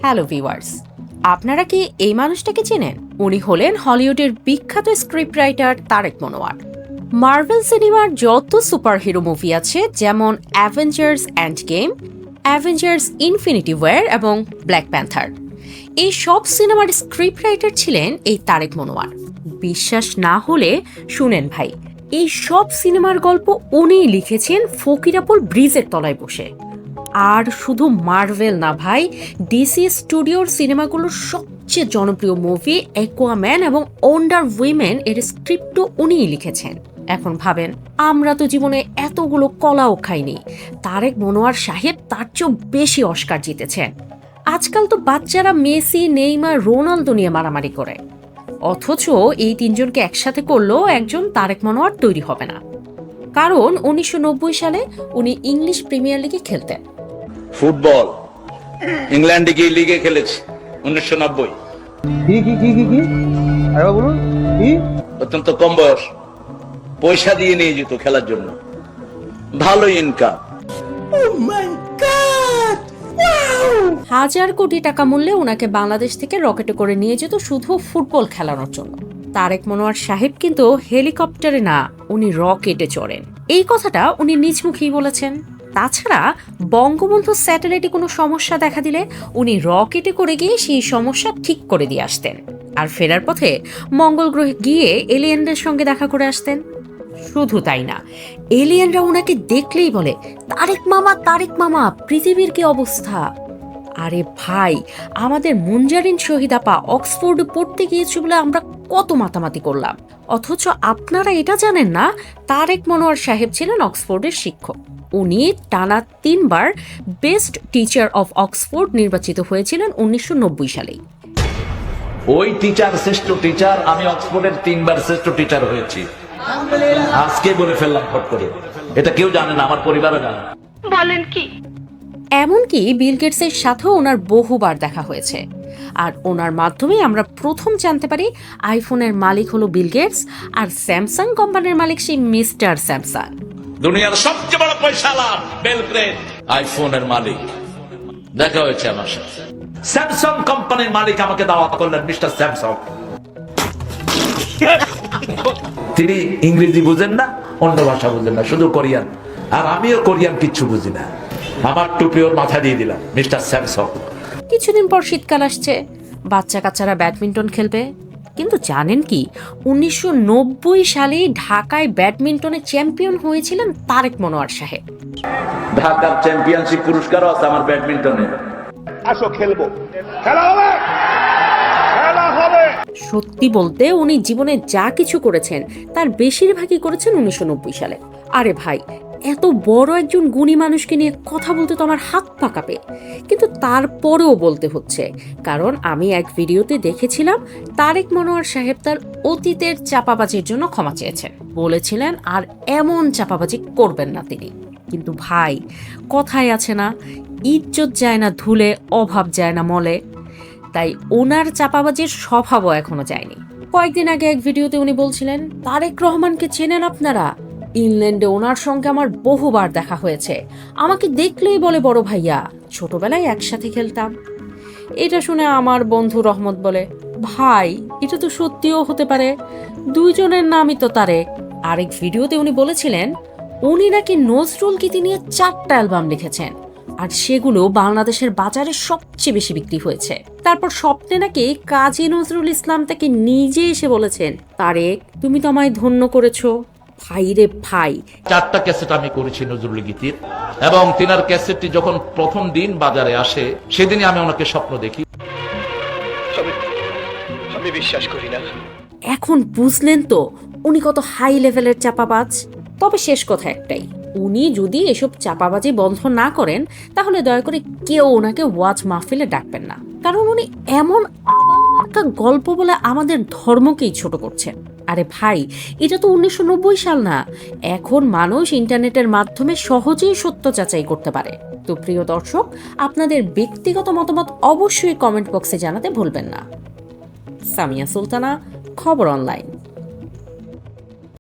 Hello viewers, আপনারা কি এই মানুষটাকে চেনেন? উনি হলেন হলিউডের বিখ্যাত script writer Tarek Monowar. Marvel সিনেমার যত সুপারহিরো মুভি আছে, যেমন Avengers Endgame, Avengers Infinity War এবং ব্ল্যাক প্যান্থার, এই সব সিনেমার স্ক্রিপ্ট রাইটার ছিলেন এই তারেক মনোয়ার। বিশ্বাস না হলে শুনেন ভাই, এই সব সিনেমার গল্প উনিই লিখেছেন ফকিরাপুল ব্রিজের তলায় বসে। আর শুধু মার্ভেল না ভাই, ডিসি স্টুডিওর সিনেমাগুলোর সবচেয়ে জনপ্রিয় মুভি অ্যাকুয়াম্যান এবং ওয়ান্ডার উইমেন এর স্ক্রিপ্টও উনিই লিখেছেন। এখন ভাবেন, আমরা তো জীবনে এতগুলো কলাও খাইনি, তারেক মনোয়ার সাহেব তার চেয়েও বেশি অস্কার জিতেছেন। আজকাল তো বাচ্চারা মেসি, নেইমার, রোনালদো নিয়ে মারামারি করে, অথচ এই তিনজনকে একসাথে করলেও একজন তারেক মনোয়ার তৈরি হবে না। কারণ 1990 সালে উনি ইংলিশ প্রিমিয়ার লিগে খেলতেন। ফুটবল ইংল্যান্ডে গিয়ে লিগে খেলেছি 1990। কি আরে বলুন কি? অত্যন্ত কম বয়স, পয়সা দিয়ে নিয়ে যেত খেলার জন্য, ভালো ইনকাম। হাজার কোটি টাকা মূল্যে ওনাকে বাংলাদেশ থেকে রকেটে করে নিয়ে যেত শুধু ফুটবল খেলানোর জন্য। তারেক মনোয়ার সাহেব কিন্তু হেলিকপ্টারে না, উনি রকেটে চড়েন। এই কথাটা উনি নিজ মুখেই বলেছেন। তাছাড়া বঙ্গবন্ধু স্যাটেলাইটে কোনো সমস্যা দেখা দিলে উনি রকেটে করে গিয়ে সেই সমস্যা ঠিক করে দিয়ে আসতেন, আর ফেরার পথে মঙ্গল গ্রহে গিয়ে এলিয়েনদের সঙ্গে দেখা করে আসতেন। শুধু তাই না, এলিয়েনরা ওনাকে দেখলেই বলে, তারেক মামা, পৃথিবীর কি অবস্থা। আরে ভাই, আমাদের মুঞ্জারিন শহীদ আপা অক্সফোর্ডে পড়তে গিয়েছে বলে আমরা কত মাতামাতি করলাম, অথচ আপনারা এটা জানেন না তারেক মনোয়ার সাহেব ছিলেন অক্সফোর্ডের শিক্ষক। উনি টানা 3 বার বেস্ট টিচার অফ অক্সফোর্ড নির্বাচিত হয়েছিলেন 1990 সালেই। ওই টিচার শ্রেষ্ঠ টিচার, আমি অক্সফোর্ডের 3 বার শ্রেষ্ঠ টিচার হয়েছি। আজকে বলে ফেললাম ফট করে, এটা কেউ জানে না, আমার পরিবারও জানে না। বলেন কি? এমনকি বিল গেটসের সাথেও ওনার বহুবার দেখা হয়েছে, আর ওনার মাধ্যমেই আমরা প্রথম জানতে পারি আইফোনের মালিক হলো বিল গেটস, আর স্যামসাং কোম্পানির মালিক সেই মিস্টার স্যামসাং। দুনিয়ার সবচেয়ে বড় পয়সাওয়ালা বিল গেটস আইফোনের মালিক, দেখা হয়েছে আমার সাথে। স্যামসাং কোম্পানির মালিক আমাকে দাওয়াত করলেন, মিস্টার স্যামসাং। তিনি ইংরেজি বুঝেন না, অন্য ভাষা বুঝেন না, শুধু কোরিয়ান, আর আমিও কোরিয়ান কিচ্ছু বুঝি না। আমার টুপি ওর মাথা দিয়ে দিলাম, মিস্টার স্যামসাং। কিছুদিন পর শীতকাল আসছে, বাচ্চা কাচ্চারা ব্যাডমিন্টন খেলবে। কিন্তু জানেন কি, 1990 সালে ঢাকায় ব্যাডমিন্টনে চ্যাম্পিয়ন হয়েছিলেন তারেক মনোয়ার সাহেব। ঢাকার চ্যাম্পিয়নশিপ পুরস্কারও আছে আমার ব্যাডমিন্টনে। আসো খেলবো, খেলা হবে, খেলা হবে। সত্যি বলতে উনি জীবনে যা কিছু করেছেন তার বেশিরভাগই করেছেন 1990 সালে। আরে ভাই, এত বড় একজন গুণী মানুষকে নিয়ে কথা বলতে তো আমার হাত পা কাঁপে, কিন্তু তারপরেও বলতে হচ্ছে, কারণ আমি এক ভিডিওতে দেখেছিলাম তারেক মনোয়ার সাহেব তার অতীতের চাপাবাজির জন্য ক্ষমা চেয়েছেন, বলেছিলেন আর এমন চাপাবাজি করবেন না তিনি। কিন্তু ভাই, কথায় আছে না, ইজ্জত যায় না ধুলে, অভাব যায় না মলে, তাই ওনার চাপাবাজির স্বভাবও এখনো যায়নি। কয়েকদিন আগে এক ভিডিওতে উনি বলছিলেন, তারেক রহমানকে চেনেন আপনারা? ইংল্যান্ডে ওনার সঙ্গে আমার বহুবার দেখা হয়েছে, আমাকে দেখলেই বলে বড় ভাইয়া, ছোটবেলায় একসাথে খেলতাম। এটা শুনে আমার বন্ধু রহমত বলে, ভাই এটা তো সত্যিও হতে পারে, দুইজনের নামই তো তারেক। আরেক ভিডিওতে উনি বলেছিলেন উনি নাকি নজরুল গীতি নিয়ে 4টা অ্যালবাম লিখেছেন, আর সেগুলো বাংলাদেশের বাজারে সবচেয়ে বেশি বিক্রি হয়েছে। তারপর স্বপ্নে নাকি কাজী নজরুল ইসলাম তাকে নিজে এসে বলেছেন, তারেক তুমি তো আমায় ধন্য করেছো। ভাই রে ভাই, 4টা ক্যাসেট আমি করেছি নজরুল গীতির, এবং তিনার ক্যাসেটটি যখন প্রথম দিন বাজারে আসে সেদিনই আমি ওনাকে স্বপ্ন দেখি। আমি বিশ্বাস করি না। এখন বুঝলেন তো উনি কত হাই লেভেলের চাপাবাজ। তবে শেষ কথা একটাই, উনি যদি এসব চাপাবাজি বন্ধ না করেন তাহলে দয়া করে কেউ ওনাকে ওয়াজ মাহফিলে ডাকবেন না, কারণ উনি এমন আবালমার্কা গল্প বলে আমাদের ধর্মকেই ছোট করছেন। আরে ভাই, এটা তো 1990 সাল না, এখন মানুষ ইন্টারনেটের মাধ্যমে সহজেই সত্য যাচাই করতে পারে। তো প্রিয় দর্শক, আপনাদের ব্যক্তিগত মতামত অবশ্যই কমেন্ট বক্সে জানাতে ভুলবেন না। সামিয়া সুলতানা, খবর অনলাইন।